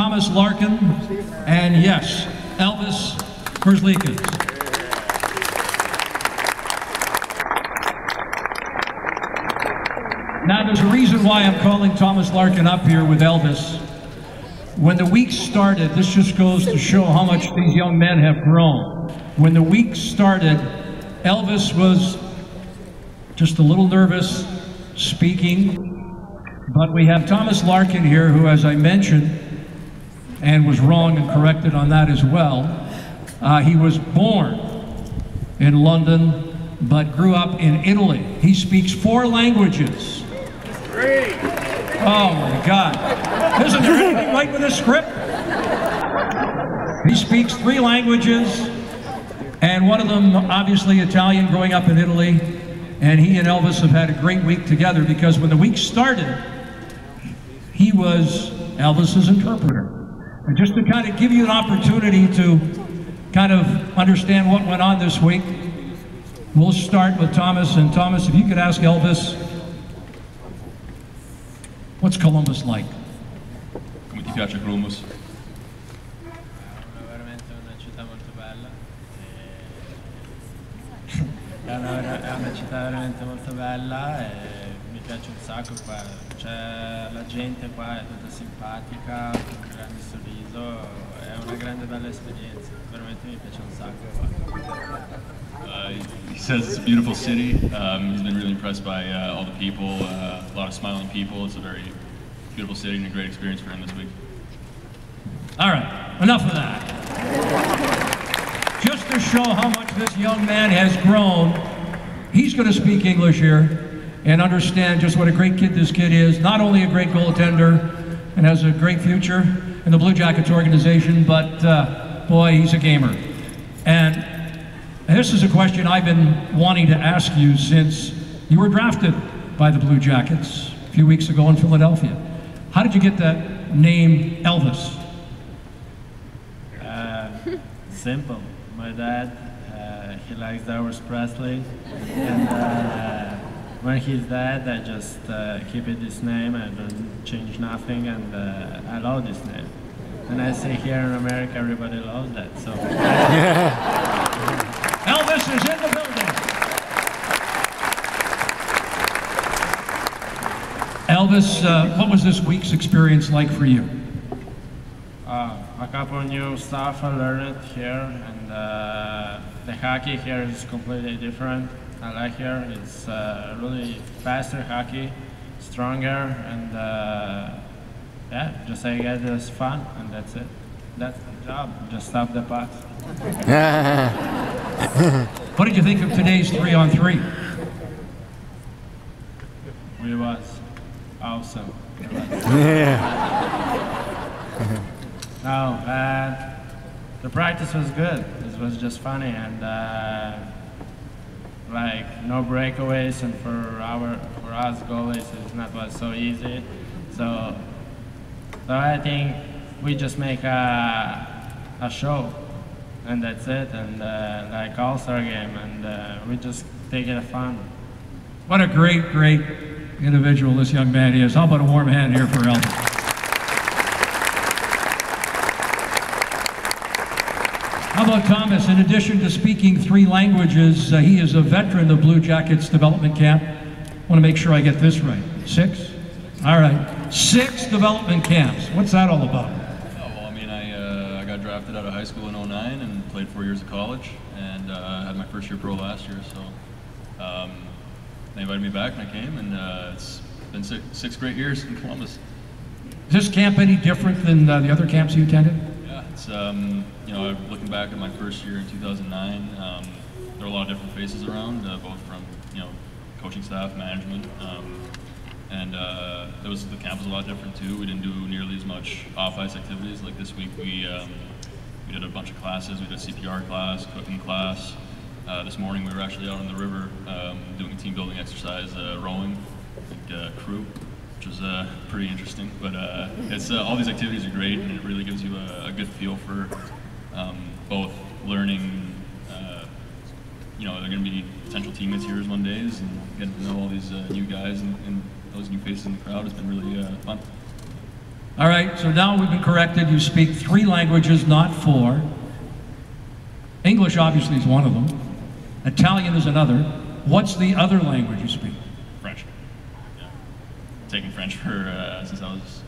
Thomas Larkin, and yes, Elvis Merzlikins. Now, there's a reason why I'm calling Thomas Larkin up here with Elvis. When the week started, this just goes to show how much these young men have grown. When the week started, Elvis was just a little nervous speaking, but we have Thomas Larkin here, who, as I mentioned, and was wrong and corrected on that as well, he was born in London, but grew up in Italy. He speaks 4 languages. Great. Oh my God. Isn't there anything right with this script? He speaks 3 languages, and one of them, obviously, Italian, growing up in Italy. And he and Elvis have had a great week together, because when the week started, he was Elvis's interpreter. And just to kind of give you an opportunity to kind of understand what went on this week, we'll start with Thomas. And Thomas, if you could ask Elvis, what's Columbus like? Come ti piace Columbus? È veramente una città molto bella. È una città veramente molto bella e mi piace un sacco qua. La gente qua è tutta simpatica, con un grande sorriso, è una grande bella esperienza. Veramente mi piace un sacco. He says it's a beautiful city. He's been really impressed by all the people, a lot of smiling people. It's a very beautiful city and a great experience for him this week. All right, enough of that. Just to show how much this young man has grown, he's going to speak English here and understand just what a great kid this kid is. Not only a great goaltender and has a great future in the Blue Jackets organization, but boy, he's a gamer. And this is a question I've been wanting to ask you since you were drafted by the Blue Jackets a few weeks ago in Philadelphia. How did you get that name Elvis? Simple. My dad, he likes Elvis Presley, and when he's dead, I just keep it this name. I don't change nothing, and I love this name. And I say here in America, everybody loves that. So Elvis is in the building. Elvis, what was this week's experience like for you? A couple of new stuff I learned here, and the hockey here is completely different. I like here. It's really faster hockey, stronger, and yeah, just I get this fun, and that's it. That's the job. Just stop the puck. What did you think of today's 3-on-3? It was awesome. No, the practice was good. It was just funny, and like no breakaways, and for us goalies, it's not was so easy. So I think we just make a show, and that's it. And like all-star game, and we just take it fun. What a great individual this young man is. How about a warm hand here for Elvis? How about Thomas? In addition to speaking 3 languages, he is a veteran of Blue Jackets development camp. I want to make sure I get this right. 6? All right. 6 development camps. What's that all about? Oh, well, I mean, I got drafted out of high school in '09 and played 4 years of college, and had my first year pro last year. So they invited me back, and I came, and it's been 6 great years in Columbus. Is this camp any different than the other camps you attended? Yeah, it's you know, looking back at my first year in 2009, there were a lot of different faces around, both from, you know, coaching staff, management, and the camp was a lot different too. We didn't do nearly as much off-ice activities. Like this week, we did a bunch of classes. We did a CPR class, cooking class. This morning, we were actually out on the river doing a team building exercise, rowing, like, crew, which was pretty interesting. But it's all these activities are great, and it really gives you a good feel for both learning. You know, they're going to be potential teammates here one days, and getting to know all these new guys and those new faces in the crowd has been really fun. All right, so now we've been corrected. You speak 3 languages, not 4. English obviously is one of them. Italian is another. What's the other language you speak? French. Yeah. Taking French for since I was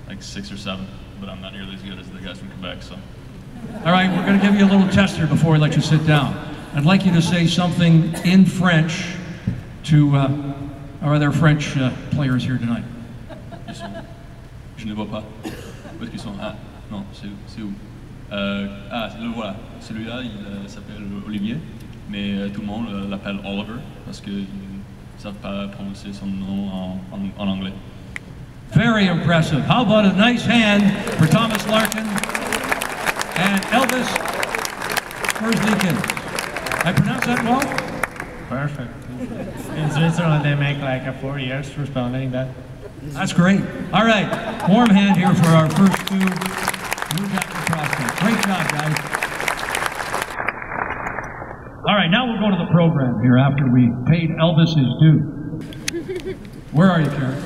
like 6 or 7, but I'm not nearly as good as the guys from Quebec. So. All right, we're going to give you a little tester before we let you sit down. I'd like you to say something in French to our other French players here tonight. Je ne vois pas. Où est-ce qu'ils sont? Ah, non, c'est où? Ah, le voilà. Celui-là, il s'appelle Olivier, mais tout le monde l'appelle Oliver parce qu'ils ne savent pas prononcer son nom en anglais. Very impressive. How about a nice hand for Thomas Larkin and Elvis Merzlikins. I pronounce that well? Perfect. In Switzerland, they make like 4 years for spelling that. That's great. All right, warm hand here for our first 2 Blue Jacket prospects. Great job, guys. All right, now we'll go to the program here after we paid Elvis his due. Where are you, Karen?